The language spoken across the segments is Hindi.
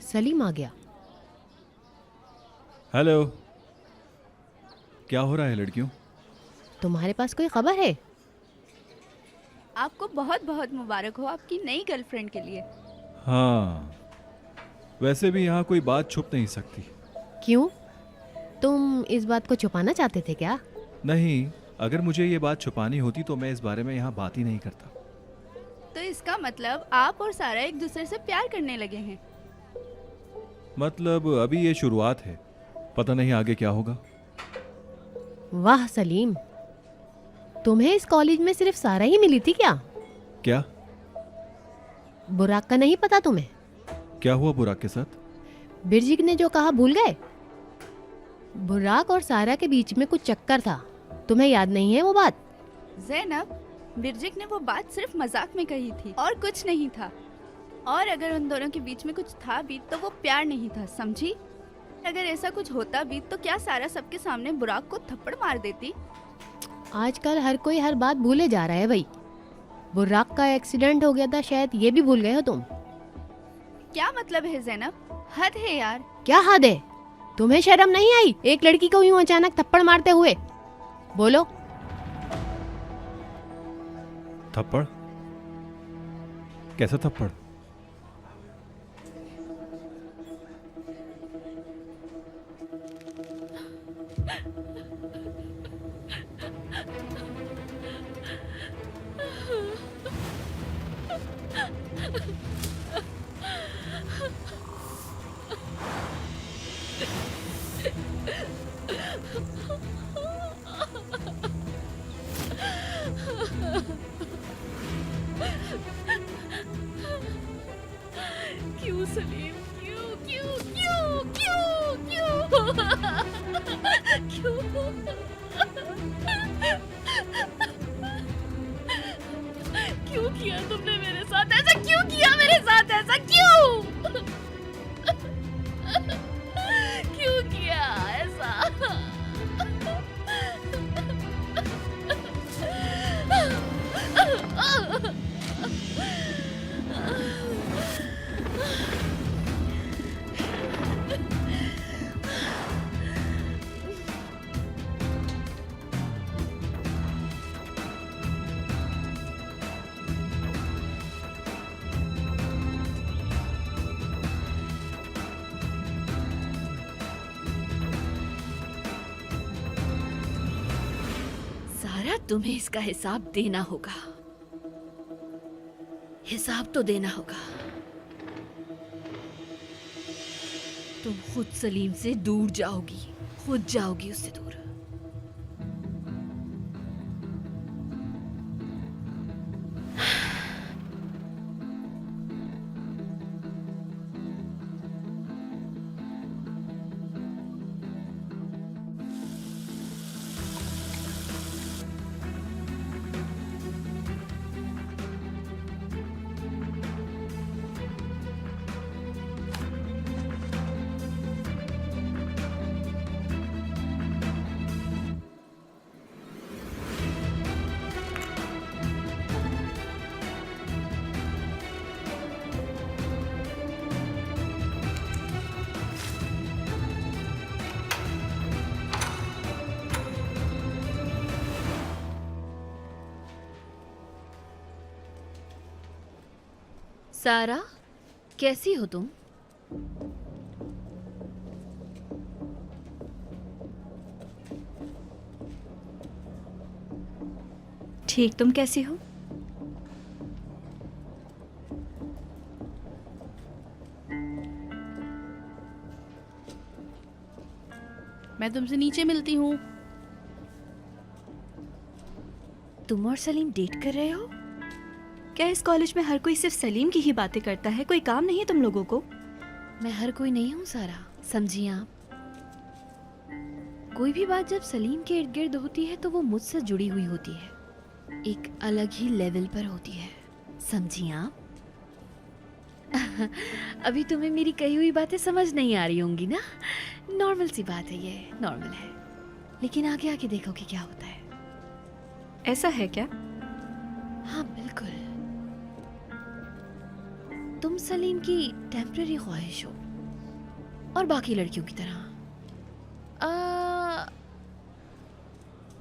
सलीम आ गया। हेलो। क्या हो रहा है लड़कियों? तुम्हारे पास कोई खबर है? आपको बहुत बहुत मुबारक हो आपकी नई गर्लफ्रेंड के लिए। हाँ, वैसे भी यहाँ कोई बात छुप नहीं सकती। क्यों? तुम इस बात को छुपाना चाहते थे क्या? नहीं, अगर मुझे ये बात छुपानी होती तो मैं इस बारे में यहाँ बात ही नहीं करता। तो इसका मतलब आप और सारा एक दूसरे से प्यार करने लगे हैं। मतलब अभी ये शुरुआत है, पता नहीं आगे क्या होगा। वाह सलीम, तुम्हें इस कॉलेज में सिर्फ सारा ही मिली थी क्या? क्या? बुराक का नहीं पता तुम्हें? क्या हुआ बुराक के साथ? बिरजिक ने जो कहा भूल गए? बुराक और सारा के बीच में कुछ चक्कर था, तुम्हें याद नहीं है वो बात? ज़ैनब, बिरजिक ने वो बात सिर्फ मजाक में कही थी और कुछ नहीं था। और अगर उन दोनों के बीच में कुछ था भी तो वो प्यार नहीं था, समझी? अगर ऐसा कुछ होता भी तो क्या सारा सबके सामने बुराक को थप्पड़ मार देती? आजकल हर कोई हर बात भूले जा रहा है भाई। बुराक का एक्सीडेंट हो गया था, शायद ये भी भूल गए हो तुम। क्या मतलब है ज़ैनब? हद है यार। क्या हद है? तुम्हें शर्म नहीं आई एक लड़की को यूं अचानक थप्पड़ मारते हुए? बोलो। थप्पड़? कैसा थप्पड़? क्यों सलीम? क्यों क्यों क्यों क्यों क्यों क्यों? क्यों किया तुमने मेरे साथ ऐसा? क्यों किया मेरे साथ ऐसा? क्यों क्यों किया ऐसा? सारा, तुम्हें इसका हिसाब देना होगा। हिसाब तो देना होगा। तुम खुद सलीम से दूर जाओगी, खुद जाओगी उससे दूर। सारा, कैसी हो तुम? ठीक, तुम कैसी हो? मैं तुमसे नीचे मिलती हूँ। तुम और सलीम डेट कर रहे हो? क्या इस कॉलेज में हर कोई सिर्फ सलीम की ही बातें करता है? कोई काम नहीं है तुम लोगों को? मैं हर कोई नहीं हूँ सारा, समझिए आप। कोई भी बात जब सलीम के इर्द गिर्द होती है तो वो मुझसे जुड़ी हुई होती है, एक अलग ही लेवल पर होती है, समझिए आप। अभी तुम्हें मेरी कही हुई बातें समझ नहीं आ रही होंगी ना? नॉर्मल सी बात है, ये नॉर्मल है। लेकिन आगे आके देखो कि क्या होता है। ऐसा है क्या? हाँ बिल्कुल। तुम सलीम की टेम्पररी ख्वाहिश हो, और बाकी लड़कियों की तरह।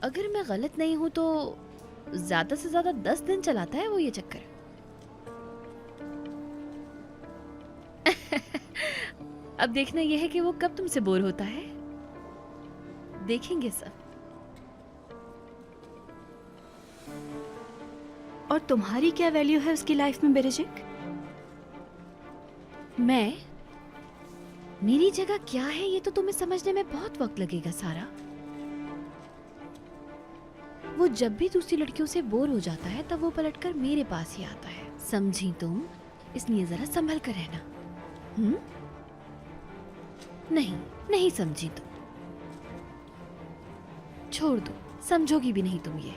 अगर मैं गलत नहीं हूं तो ज्यादा से ज्यादा 10 दिन चलाता है वो ये चक्कर। अब देखना यह है कि वो कब तुमसे बोर होता है। देखेंगे सब। और तुम्हारी क्या वैल्यू है उसकी लाइफ में बेरिजिक? मेरी जगह क्या है ये तो तुम्हें समझने में बहुत वक्त लगेगा सारा। वो जब भी दूसरी लड़कियों से बोर हो जाता है तब वो पलटकर मेरे पास ही आता है, समझी तुम? इसलिए जरा संभल कर रहना। नहीं समझी तुम। छोड़ दो, समझोगी भी नहीं तुम ये।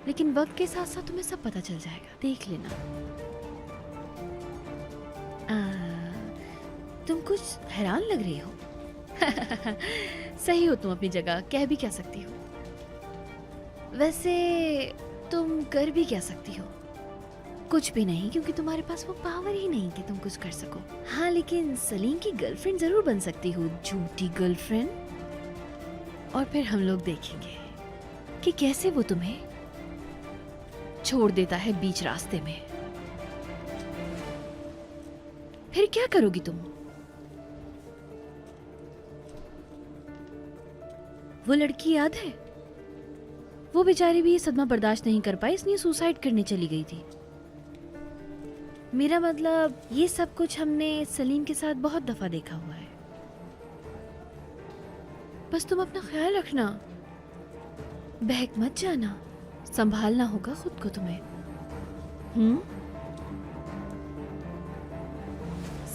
लेकिन वक्त के साथ साथ तुम्हें सब पता चल जाएगा, देख लेना। तुम कुछ हैरान लग रही हो। सही हो तुम अपनी जगह, कह भी क्या सकती हो। वैसे तुम कर भी क्या सकती हो? कुछ भी नहीं, क्योंकि तुम्हारे पास वो पावर ही नहीं कि तुम कुछ कर सको। हाँ, लेकिन सलीम की गर्लफ्रेंड जरूर बन सकती हो, झूठी गर्लफ्रेंड। और फिर हम लोग देखेंगे कि कैसे वो तुम्हें छोड़ देता है बीच रास्ते में। फिर क्या करोगी तुम? वो लड़की याद है? वो बेचारी भी ये सदमा बर्दाश्त नहीं कर पाई, इसलिए सुसाइड करने चली गई थी। मेरा मतलब ये सब कुछ हमने सलीम के साथ बहुत दफा देखा हुआ है। बस तुम अपना ख्याल रखना, बहक मत जाना, संभालना होगा खुद को तुम्हें।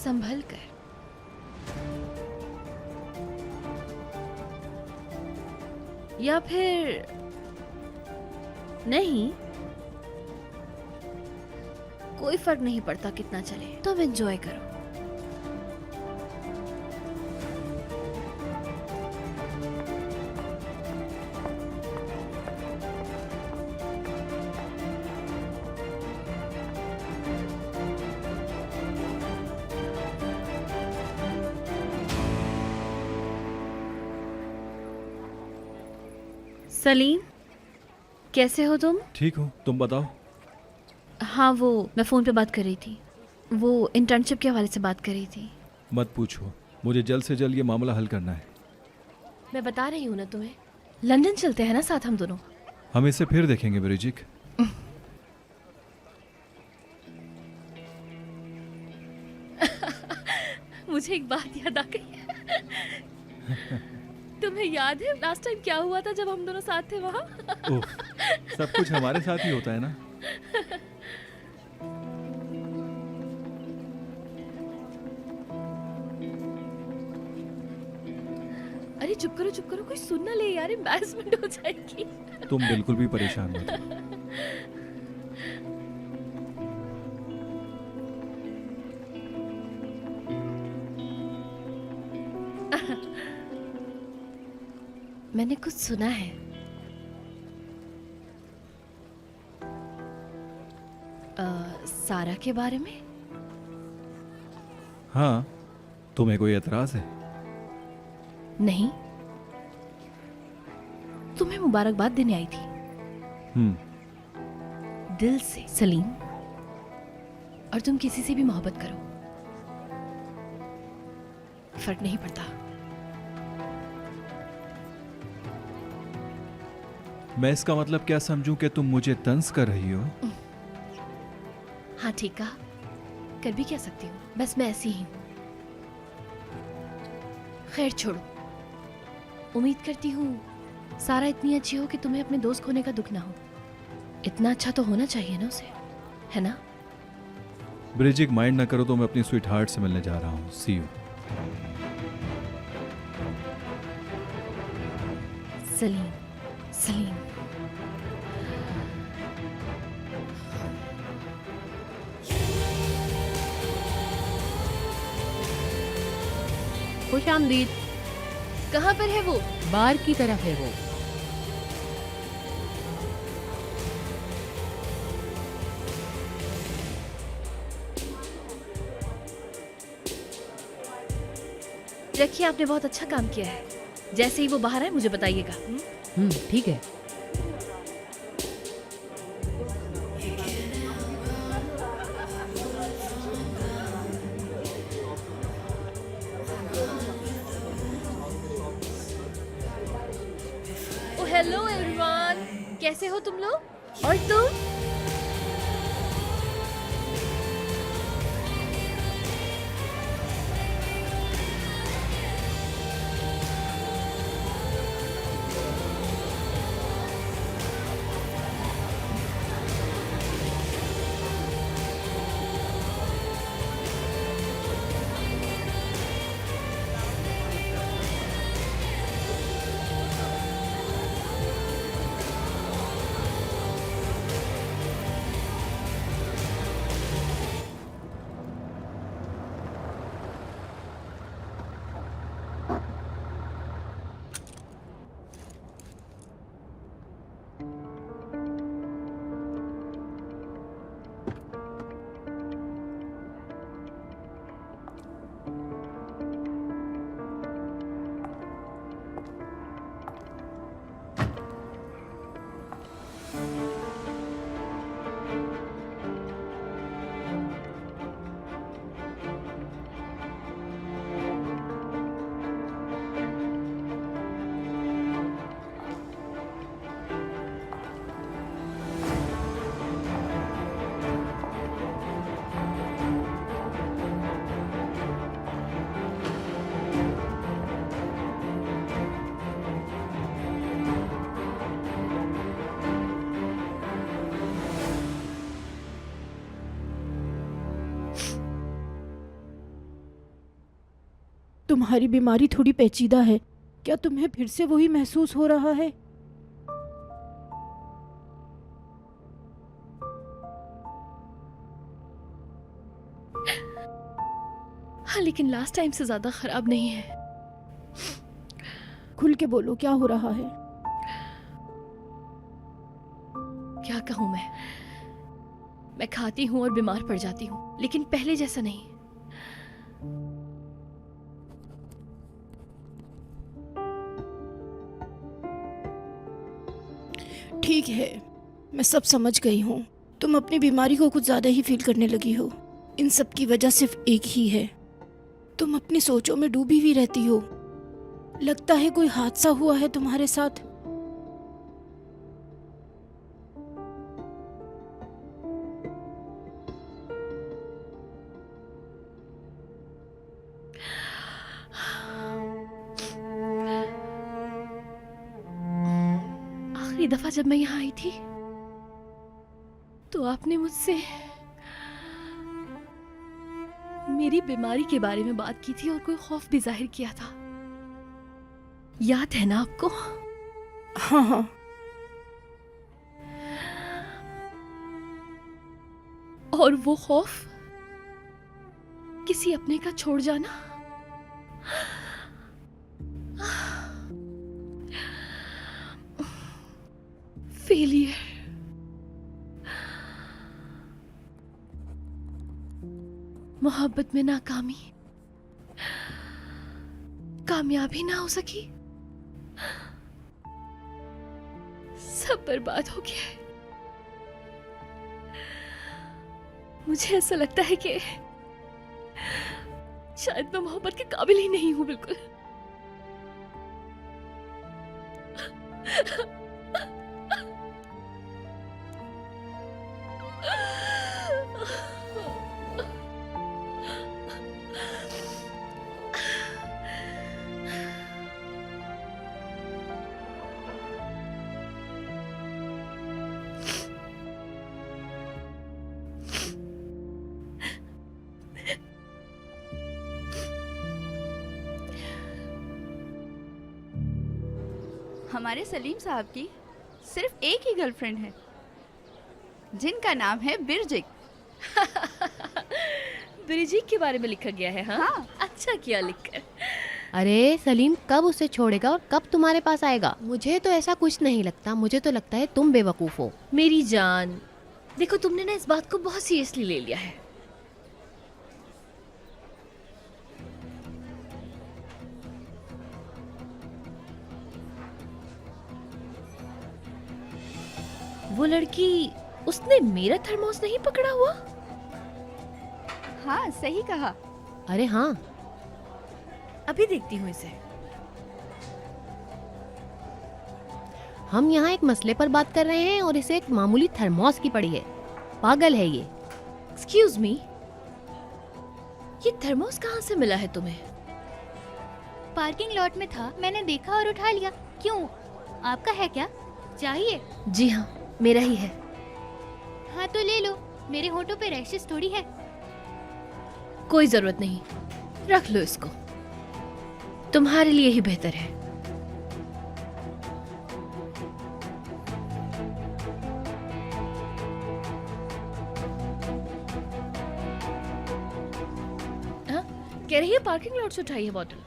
संभल कर। या फिर नहीं, कोई फर्क नहीं पड़ता कितना चले, तुम एंजॉय करो। सलीम, कैसे हो तुम? ठीक हो, तुम बताओ। हाँ, वो मैं फ़ोन पे बात कर रही थी, वो इंटर्नशिप के हवाले से बात कर रही थी। मत पूछो, मुझे जल्द से जल्द ये मामला हल करना है। मैं बता रही हूँ ना तुम्हें, लंदन चलते हैं ना साथ हम दोनों। हम इसे फिर देखेंगे ब्रिजिक। मुझे एक बात याद आ गई। तुम्हें याद है लास्ट टाइम क्या हुआ था जब हम दोनों साथ थे वहाँ? ओह, सब कुछ हमारे साथ ही होता है ना। अरे चुप करो, कोई सुन ना ले यार, एम्बैरेसमेंट हो जाएगी। तुम बिल्कुल भी परेशान मत हो। मैंने कुछ सुना है। सारा के बारे में। हाँ, तुम्हें कोई एतराज है? नहीं, तुम्हें मुबारकबाद देने आई थी दिल से सलीम। और तुम किसी से भी मोहब्बत करो, फर्क नहीं पड़ता। मैं इसका मतलब क्या समझूं कि तुम मुझे तंज कर रही हो? हाँ, ठीक कहा, कर भी क्या सकती हूँ, बस मैं ऐसी ही हूँ। खैर छोड़ो, उम्मीद करती हूँ सारा इतनी अच्छी हो कि तुम्हें अपने दोस्त खोने का दुख ना हो। इतना अच्छा तो होना चाहिए ना उसे, है ना? ब्रिजिक, माइंड ना करो तो मैं अपनी स्वीट हार्ट से मिलने जा रहा हूँ। सी यू। सलीम, सलीम। खुश आमदीद। कहाँ पर है वो? बार की तरफ है वो। रखिए, आपने बहुत अच्छा काम किया है। जैसे ही वो बाहर आए मुझे बताइएगा। ठीक है। ओ हेलो एवरीवन, कैसे हो तुम लोग? और तुम? तुम्हारी बीमारी थोड़ी पेचीदा है। क्या तुम्हें फिर से वही महसूस हो रहा है? हाँ, लेकिन लास्ट टाइम से ज्यादा खराब नहीं है। खुल के बोलो, क्या हो रहा है? क्या कहूँ मैं खाती हूँ और बीमार पड़ जाती हूँ, लेकिन पहले जैसा नहीं। ठीक है, मैं सब समझ गई हूँ। तुम अपनी बीमारी को कुछ ज्यादा ही फील करने लगी हो। इन सब की वजह सिर्फ एक ही है, तुम अपनी सोचों में डूबी हुई रहती हो। लगता है कोई हादसा हुआ है तुम्हारे साथ। आखिरी दफा जब मैं यहाँ आई थी तो आपने मुझसे मेरी बीमारी के बारे में बात की थी और कोई खौफ भी जाहिर किया था। याद है ना आपको? हाँ हाँ, और वो खौफ किसी अपने का छोड़ जाना, फेलियर, मोहब्बत में नाकामी, कामयाबी ना हो सकी, सब बर्बाद हो गया है। मुझे ऐसा लगता है कि शायद मैं मोहब्बत के काबिल ही नहीं हूं बिल्कुल। हमारे सलीम साहब की सिर्फ एक ही गर्लफ्रेंड है जिनका नाम है बिरजिक। ब्रिजिक के बारे में लिखा गया है। हाँ। अच्छा किया लिखकर। अरे सलीम कब उसे छोड़ेगा और कब तुम्हारे पास आएगा? मुझे तो ऐसा कुछ नहीं लगता, मुझे तो लगता है तुम बेवकूफ हो। मेरी जान, देखो तुमने ना इस बात को बहुत सीरियसली ले लिया है। वो लड़की, उसने मेरा थर्मोस नहीं पकड़ा हुआ? हाँ सही कहा। अरे हाँ, अभी देखती हूँ इसे। हम यहाँ एक मसले पर बात कर रहे हैं और इसे एक मामूली थर्मोस की पड़ी है। पागल है ये। एक्सक्यूज मी, ये थर्मोस कहाँ से मिला है तुम्हें? पार्किंग लॉट में था, मैंने देखा और उठा लिया। क्यों, आपका है क्या? चाहिए? जी हाँ, मेरा ही है। हाँ तो ले लो, मेरे होठों पे रैशेस थोड़ी है। कोई जरूरत नहीं, रख लो इसको, तुम्हारे लिए ही बेहतर है। हाँ, कह रही है पार्किंग लॉट से उठाई है बॉटल।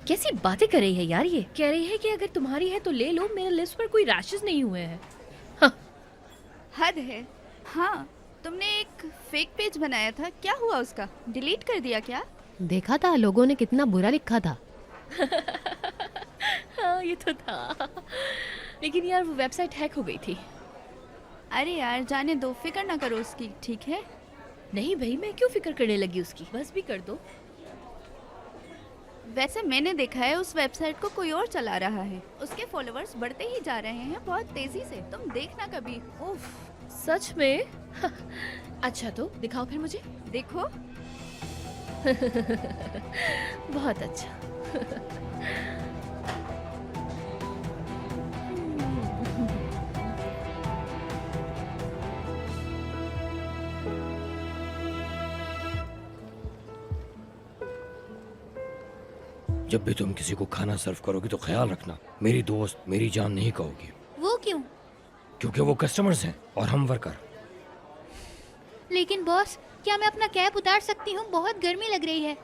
कैसी बातें कर रही है यार ये। कह रही है कि अगर तुम्हारी है तो ले लो, मेरे लिप्स पर कोई रैशेस नहीं हुए हैं। हद है। हाँ, तुमने एक फेक पेज बनाया था, क्या हुआ उसका? डिलीट कर दिया क्या? देखा था लोगों ने कितना बुरा लिखा था। हाँ ये तो था, लेकिन यार वो वेबसाइट हैक हो गई थी। अरे यार जाने दो, फिक्र ना करो उसकी, ठीक है? नहीं भाई, मैं क्यों फिक्र करने लगी उसकी, बस भी कर दो। वैसे मैंने देखा है उस वेबसाइट को कोई और चला रहा है। उसके फॉलोअर्स बढ़ते ही जा रहे हैं बहुत तेजी से, तुम देखना कभी। उफ, सच में? अच्छा तो दिखाओ फिर मुझे। देखो। बहुत अच्छा। जब भी तुम किसी को खाना सर्व करोगी तो ख्याल रखना, मेरी दोस्त मेरी जान नहीं कहोगी, वो क्यों? क्योंकि वो कस्टमर्स हैं और हम वर्कर। लेकिन बॉस, क्या मैं अपना कैप उतार सकती हूँ? बहुत गर्मी लग रही है।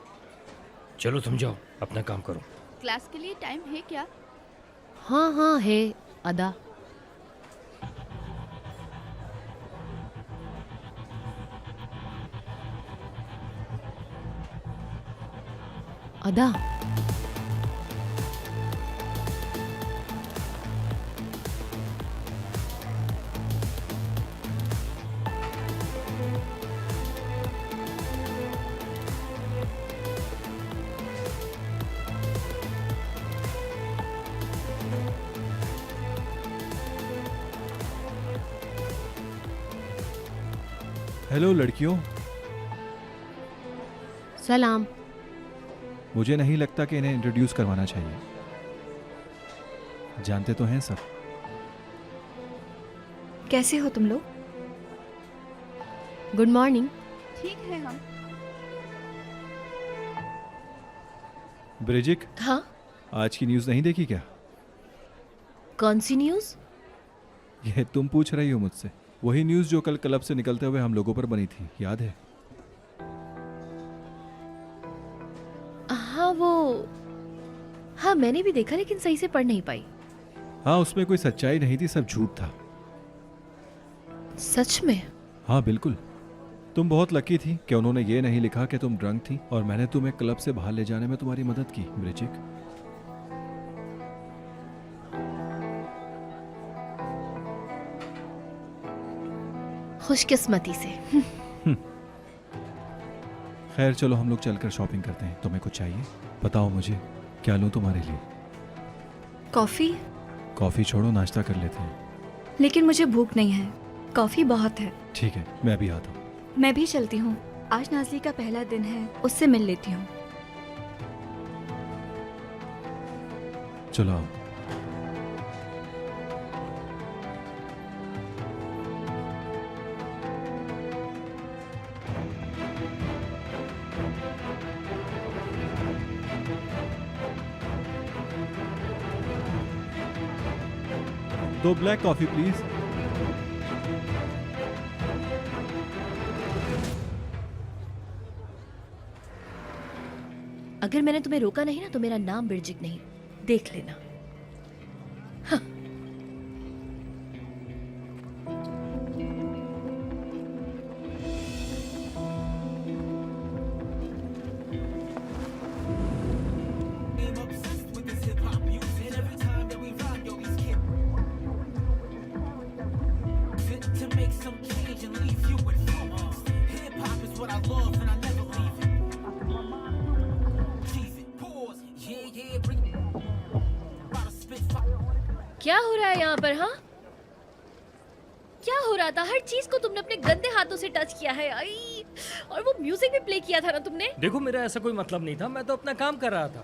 चलो तुम जाओ, अपना काम करो। क्लास के लिए टाइम है क्या? हाँ हाँ है अदा। अदा, हेलो लड़कियों, सलाम। मुझे नहीं लगता कि इन्हें इंट्रोड्यूस करवाना चाहिए, जानते तो हैं सब। कैसे हो तुम लोग? Good morning. ठीक है हम। ब्रिजिक, हाँ, आज की न्यूज़ नहीं देखी क्या? कौन सी न्यूज़? ये तुम पूछ रही हो मुझसे? वही न्यूज़ जो कल क्लब से निकलते हुए हम लोगों पर बनी थी, याद है? हाँ हाँ मैंने भी देखा, लेकिन सही से पढ़ नहीं पाई। हाँ, उसमें कोई सच्चाई नहीं थी, सब झूठ था। सच में? हाँ बिल्कुल। तुम बहुत लकी थी कि उन्होंने ये नहीं लिखा कि तुम ड्रंक थी और मैंने तुम्हें क्लब से बाहर ले जाने में तुम्हारी मदद की, ब्रिजिक। खुशकिस्मती से। खैर चलो हम लोग चलकर शॉपिंग करते हैं। तुम्हें कुछ चाहिए? बताओ मुझे, क्या लूँ तुम्हारे लिए? कॉफ़ी? कॉफ़ी छोड़ो, नाश्ता कर लेते हैं। लेकिन मुझे भूख नहीं है, कॉफ़ी बहुत है। ठीक है, मैं भी आता हूँ। मैं भी चलती हूँ, आज नाज़ली का पहला दिन है, उससे मिल लेती हूँ। चलो आओ। दो ब्लैक कॉफी प्लीज। अगर मैंने तुम्हें रोका नहीं ना तो मेरा नाम बिरजिक नहीं, देख लेना। हाँ। क्या हो रहा है यहाँ पर? हाँ, क्या हो रहा था? हर चीज को तुमने अपने गंदे हाथों से टच किया है। आई, और वो म्यूजिक भी प्ले किया था ना तुमने। देखो मेरा ऐसा कोई मतलब नहीं था, मैं तो अपना काम कर रहा था।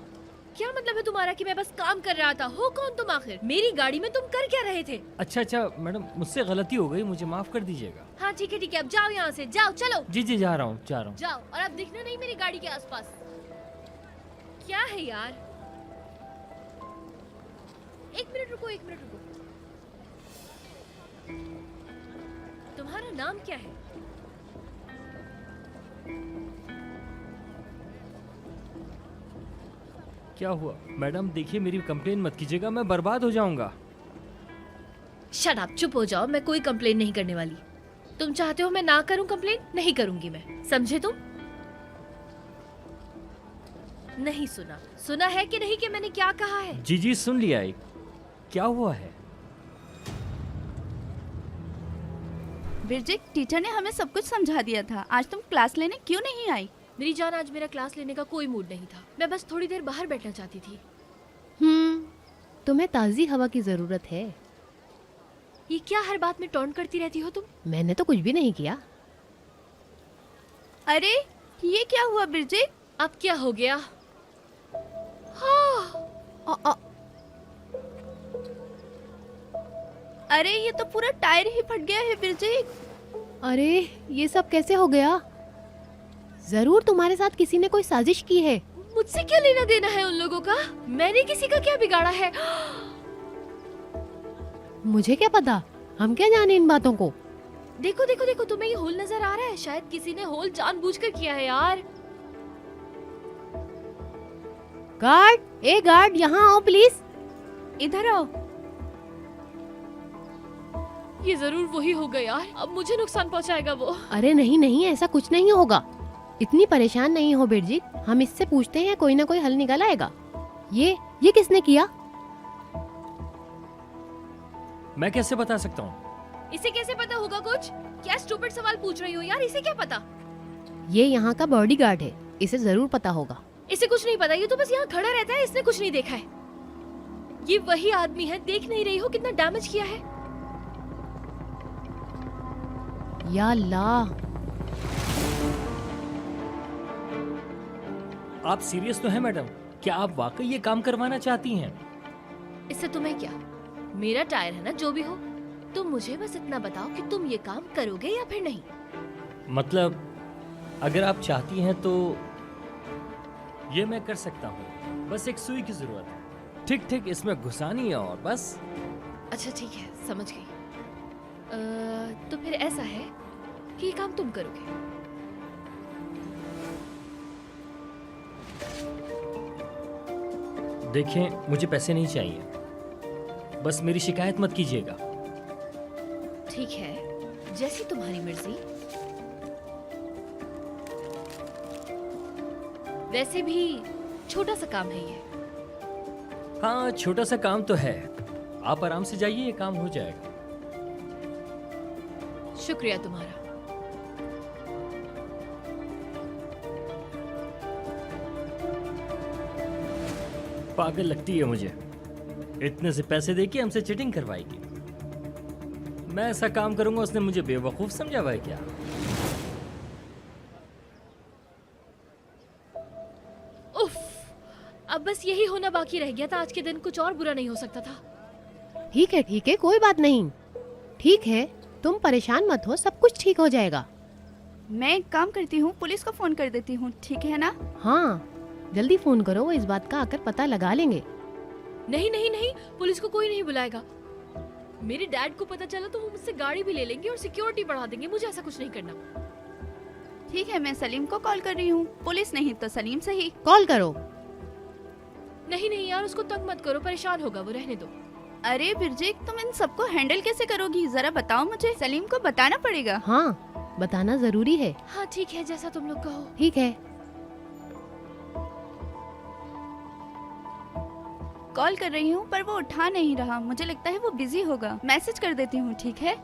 क्या मतलब है तुम्हारा कि मैं बस काम कर रहा था? हो कौन तुम आखिर? मेरी गाड़ी में तुम कर क्या रहे थे? अच्छा मैडम, मुझसे गलती हो गई, मुझे माफ कर दीजिएगा। हाँ ठीक है, अब जाओ यहाँ से, जाओ, चलो जी जा रहा हूँ। जाओ, और अब दिखना नहीं मेरी गाड़ी के आसपास। क्या है यार? एक मिनट रुको। तुम्हारा नाम क्या है? क्या हुआ मैडम? देखिए मेरी कंप्लेन मत कीजिएगा, मैं बर्बाद हो जाऊंगा। शट अप, चुप हो जाओ। मैं कोई कंप्लेन नहीं करने वाली। तुम चाहते हो मैं ना करूं कंप्लेन? नहीं करूंगी मैं, समझे तुम? नहीं सुना है कि नहीं कि मैंने क्या कहा है? जी सुन लिया। क्या हुआ है? बिरजिक, टीचर ने हमें सब कुछ समझा दिया था। आज तुम क्लास लेने क्यों नहीं आई? मेरी जान, आज मेरा क्लास लेने का कोई मूड नहीं था। मैं बस थोड़ी देर बाहर बैठना चाहती थी। तुम्हें ताज़ी हवा की जरूरत है। ये क्या हर बात में टॉन्ट करती रहती हो तुम? मैंने तो कुछ भी नहीं किया। अरे ये क्या हुआ बिरजिक? अब क्या हो गया? अरे ये तो पूरा टायर ही फट गया है बिरजिक। अरे ये सब कैसे हो गया? जरूर तुम्हारे साथ किसी ने कोई साजिश की है। मुझसे क्या लेना देना है उन लोगों का? मैंने किसी का क्या बिगाड़ा है? मुझे क्या पता, हम क्या जाने इन बातों को। देखो, तुम्हें ये होल नजर आ रहा है? शायद किसी ने होल जानबूझकर किया है यार। गार्ड, यहाँ आओ प्लीज। इधर आओ। ये जरूर वही होगा यार। अब मुझे नुकसान पहुंचाएगा वो। अरे नहीं, ऐसा कुछ नहीं होगा। इतनी परेशान नहीं हो बिरजित, हम इससे पूछते हैं, कोई ना कोई हल निकल आएगा। ये किसने किया? मैं कैसे बता सकता हूँ? इसे कैसे पता होगा कुछ? क्या स्टूपिड सवाल पूछ रही हो यार? इसे क्या पता? ये यहाँ का बॉडीगार्ड है, इसे जरूर पता होगा। इसे कुछ नहीं पता, ये तो बस यहाँ खड़ा रहता है। इसने कुछ नहीं देखा है। ये वही आदमी है, देख नहीं रही हो कितना डैमेज किया है? या अल्लाह। आप सीरियस तो हैं मैडम? क्या आप वाकई ये काम करवाना चाहती हैं? इससे तुम्हें क्या? मेरा टायर है ना, जो भी हो। तुम मुझे बस इतना बताओ कि तुम ये काम करोगे या फिर नहीं। मतलब अगर आप चाहती हैं तो ये मैं कर सकता हूँ। बस एक सुई की जरूरत है। ठीक इसमें घुसानी है और बस। अच्छा ठीक है, समझ गई। तो फिर ऐसा है कि ये काम तुम करोगे। देखें, मुझे पैसे नहीं चाहिए, बस मेरी शिकायत मत कीजिएगा। ठीक है, जैसी तुम्हारी मर्जी। वैसे भी छोटा सा काम है ये। हाँ, छोटा सा काम तो है। आप आराम से जाइए, ये काम हो जाएगा। शुक्रिया तुम्हारा। पागल लगती है मुझे, इतने से पैसे देके हमसे चीटिंग करवाएगी। मैं ऐसा काम करूंगा, उसने मुझे बेवकूफ समझा हुआ है क्या? उफ, अब बस यही होना बाकी रह गया था। आज के दिन कुछ और बुरा नहीं हो सकता था। ठीक है, कोई बात नहीं। ठीक है, तुम परेशान मत हो, सब कुछ ठीक हो जाएगा। मैं एक काम करती हूँ, पुलिस को फोन कर देती हूँ, ठीक है ना? हाँ, जल्दी फोन करो, वो इस बात का आकर पता लगा लेंगे। नहीं, पुलिस को कोई नहीं बुलाएगा। मेरे डैड को पता चला तो वो मुझसे गाड़ी भी ले लेंगे और सिक्योरिटी बढ़ा देंगे। मुझे ऐसा कुछ नहीं करना। ठीक है, मैं सलीम को कॉल कर रही हूँ। पुलिस नहीं तो सलीम सही। कॉल करो। नहीं यार, उसको तंग मत करो, परेशान होगा वो, रहने दो। अरे बिरजिक, तुम इन सबको हैंडल कैसे करोगी? जरा बताओ मुझे। सलीम को बताना पड़ेगा। हाँ, बताना जरूरी है। हाँ ठीक है, जैसा तुम लोग कहो। ठीक है। कॉल कर रही हूँ पर वो उठा नहीं रहा। मुझे लगता है वो बिजी होगा। मैसेज कर देती हूँ, ठीक है?